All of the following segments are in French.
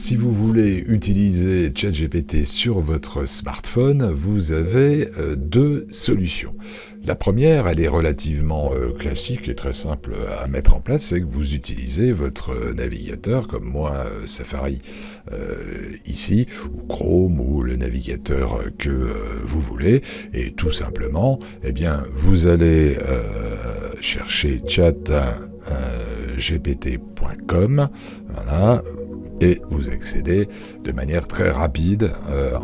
si vous voulez utiliser ChatGPT sur votre smartphone, vous avez deux solutions. La première, elle est relativement classique et très simple à mettre en place, c'est que vous utilisez votre navigateur, comme moi Safari ici, ou Chrome, ou le navigateur que vous voulez, et tout simplement, eh bien, vous allez chercher chatgpt.com, voilà, et vous accédez de manière très rapide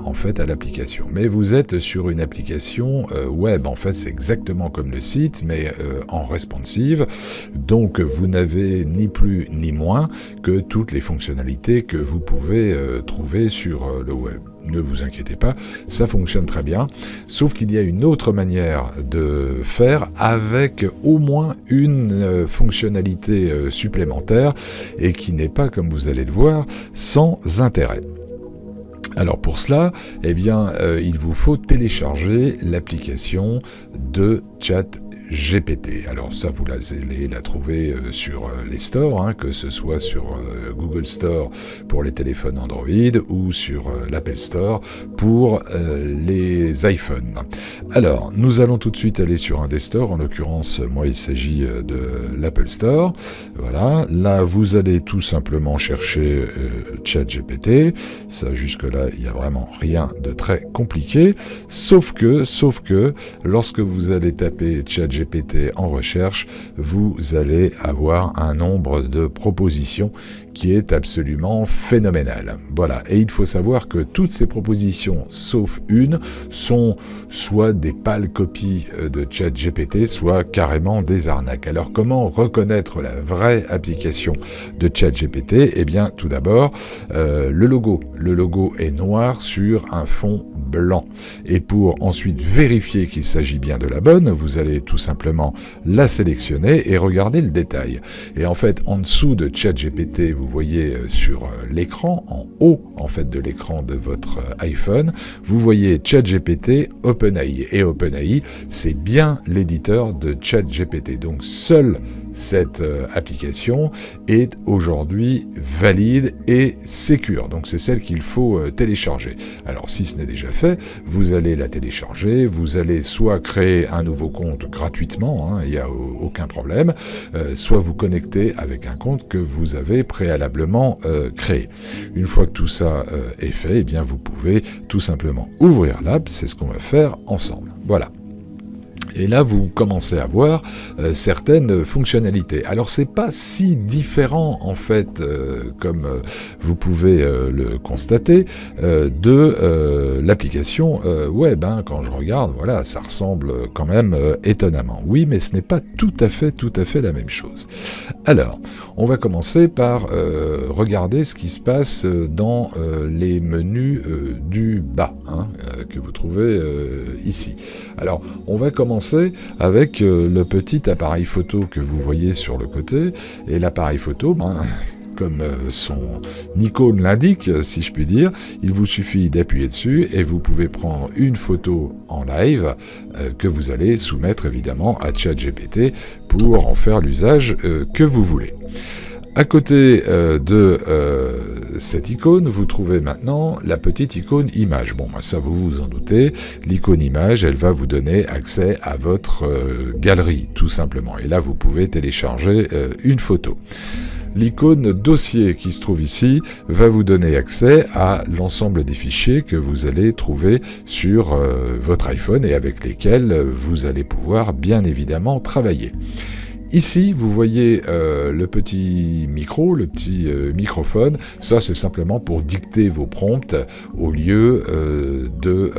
en fait à l'application. Mais vous êtes sur une application web, en fait c'est exactement comme le site, mais en responsive, donc vous n'avez ni plus ni moins que toutes les fonctionnalités que vous pouvez trouver sur le web. Ne vous inquiétez pas, ça fonctionne très bien, sauf qu'il y a une autre manière de faire avec au moins une fonctionnalité supplémentaire et qui n'est pas, comme vous allez le voir, sans intérêt. Alors pour cela, eh bien, il vous faut télécharger l'application de ChatGPT. Alors ça, vous allez la trouver sur les stores, que ce soit sur Google Store pour les téléphones Android ou sur l'Apple Store pour les iPhones. Alors, nous allons tout de suite aller sur un des stores. En l'occurrence, moi, il s'agit de l'Apple Store. Voilà. Là, vous allez tout simplement chercher ChatGPT. Ça, jusque-là, il n'y a vraiment rien de très compliqué. Sauf que, lorsque vous allez taper ChatGPT en recherche, vous allez avoir un nombre de propositions qui est absolument phénoménal. Voilà, et il faut savoir que toutes ces propositions, sauf une, sont soit des pâles copies de ChatGPT, soit carrément des arnaques. Alors comment reconnaître la vraie application de ChatGPT ? Eh bien, tout d'abord, le logo. Le logo est noir sur un fond blanc. Et pour ensuite vérifier qu'il s'agit bien de la bonne, vous allez tout simplement la sélectionner et regarder le détail. Et en fait, en dessous de ChatGPT, vous voyez sur l'écran, en haut en fait de l'écran de votre iPhone, vous voyez ChatGPT OpenAI. Et OpenAI, c'est bien l'éditeur de ChatGPT. Donc seule cette application est aujourd'hui valide et sécure. Donc c'est celle qu'il faut télécharger. Alors si ce n'est déjà fait, vous allez la télécharger, vous allez soit créer un nouveau compte gratuitement, il n'y a aucun problème, soit vous connecter avec un compte que vous avez préalablement créé. Une fois que tout ça est fait, eh bien vous pouvez tout simplement ouvrir l'app, c'est ce qu'on va faire ensemble. Voilà. Et là, vous commencez à voir certaines fonctionnalités. Alors, c'est pas si différent, en fait, comme vous pouvez le constater, de l'application web. Quand je regarde, voilà, ça ressemble quand même étonnamment. Oui, mais ce n'est pas tout à fait la même chose. Alors, on va commencer par regarder ce qui se passe dans les menus du bas, que vous trouvez ici. Alors, on va commencer avec le petit appareil photo que vous voyez sur le côté, et l'appareil photo, comme son icône l'indique, si je puis dire, il vous suffit d'appuyer dessus et vous pouvez prendre une photo en live que vous allez soumettre évidemment à ChatGPT pour en faire l'usage que vous voulez. À côté de cette icône, vous trouvez maintenant la petite icône image. Bon, ça vous vous en doutez, l'icône image, elle va vous donner accès à votre galerie, tout simplement. Et là, vous pouvez télécharger une photo. L'icône dossier qui se trouve ici va vous donner accès à l'ensemble des fichiers que vous allez trouver sur votre iPhone et avec lesquels vous allez pouvoir bien évidemment travailler. Ici, vous voyez le petit micro, le petit microphone. Ça, c'est simplement pour dicter vos prompts au lieu de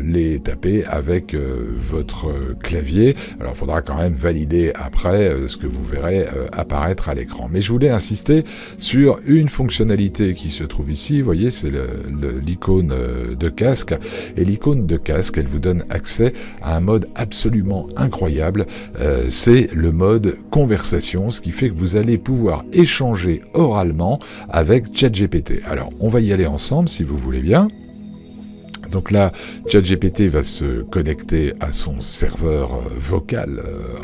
les taper avec votre clavier. Alors, il faudra quand même valider après ce que vous verrez apparaître à l'écran. Mais je voulais insister sur une fonctionnalité qui se trouve ici. Vous voyez, c'est l'icône de casque. Et l'icône de casque, elle vous donne accès à un mode absolument incroyable. C'est le mode conversation, ce qui fait que vous allez pouvoir échanger oralement avec ChatGPT. Alors, on va y aller ensemble si vous voulez bien. Donc là, ChatGPT va se connecter à son serveur vocal,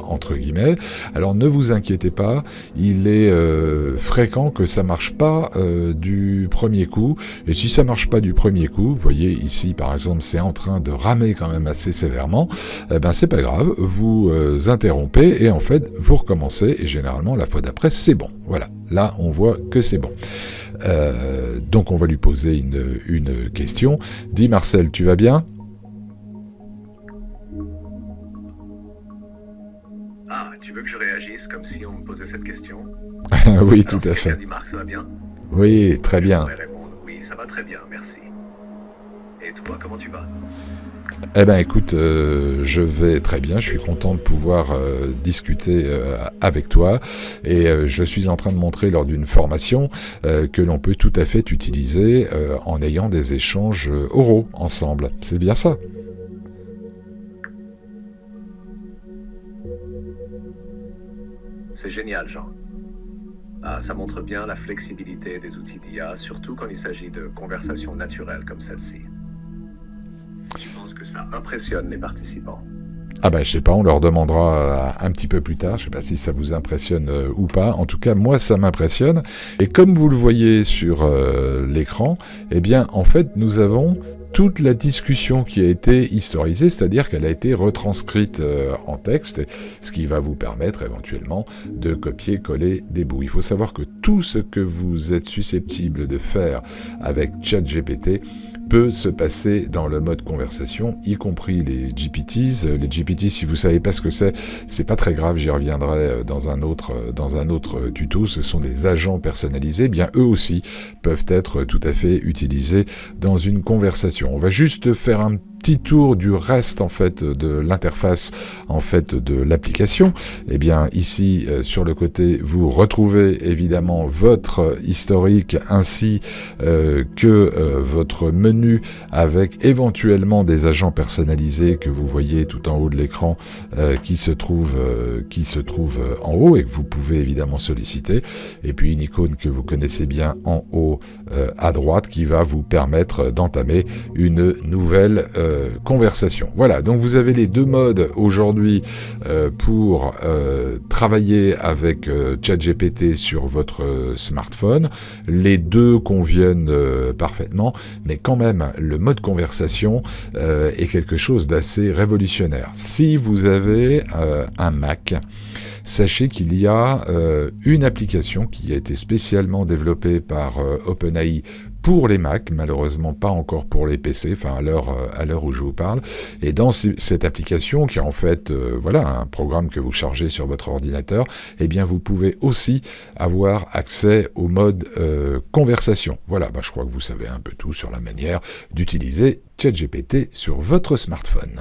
entre guillemets. Alors ne vous inquiétez pas, il est fréquent que ça marche pas du premier coup. Et si ça marche pas du premier coup, vous voyez ici par exemple, c'est en train de ramer quand même assez sévèrement, eh ben c'est pas grave, vous interrompez et en fait vous recommencez et généralement la fois d'après c'est bon. Voilà, là on voit que c'est bon. Donc on va lui poser une question. Dis Marcel, tu vas bien? Ah, tu veux que je réagisse comme si on me posait cette question? Oui, tout Alors, c'est à quelqu'un fait. dit Marc, ça va bien? Oui, très Je bien. pourrais répondre, oui, ça va très bien, merci. Et toi, comment tu vas? Eh ben écoute, je vais très bien, je suis content de pouvoir discuter avec toi et je suis en train de montrer lors d'une formation que l'on peut tout à fait utiliser en ayant des échanges oraux ensemble. C'est bien ça? C'est génial, Jean. Ah, ça montre bien la flexibilité des outils d'IA, surtout quand il s'agit de conversations naturelles comme celle-ci. Je pense que ça impressionne les participants. Ah ben je sais pas, on leur demandera un petit peu plus tard, je sais pas si ça vous impressionne ou pas, en tout cas moi ça m'impressionne, et comme vous le voyez sur l'écran, eh bien en fait nous avons toute la discussion qui a été historisée, c'est-à-dire qu'elle a été retranscrite en texte, ce qui va vous permettre éventuellement de copier-coller des bouts. Il faut savoir que tout ce que vous êtes susceptible de faire avec ChatGPT peut se passer dans le mode conversation, y compris les GPTs. Les GPT, si vous savez pas ce que c'est pas très grave, j'y reviendrai dans un autre tuto. Ce sont des agents personnalisés, bien eux aussi peuvent être tout à fait utilisés dans une conversation. On va juste faire un petit tour du reste en fait de l'interface en fait de l'application. Eh bien ici sur le côté vous retrouvez évidemment votre historique ainsi que votre menu avec éventuellement des agents personnalisés que vous voyez tout en haut de l'écran qui se trouvent en haut et que vous pouvez évidemment solliciter, et puis une icône que vous connaissez bien en haut à droite qui va vous permettre d'entamer une nouvelle conversation. Voilà, donc vous avez les deux modes aujourd'hui pour travailler avec ChatGPT sur votre smartphone. Les deux conviennent parfaitement, mais quand même, le mode conversation est quelque chose d'assez révolutionnaire. Si vous avez un Mac, sachez qu'il y a une application qui a été spécialement développée par OpenAI pour les Mac, malheureusement pas encore pour les PC, enfin à l'heure où je vous parle. Et dans cette application, qui est en fait voilà, un programme que vous chargez sur votre ordinateur, eh bien vous pouvez aussi avoir accès au mode conversation. Voilà, je crois que vous savez un peu tout sur la manière d'utiliser ChatGPT sur votre smartphone.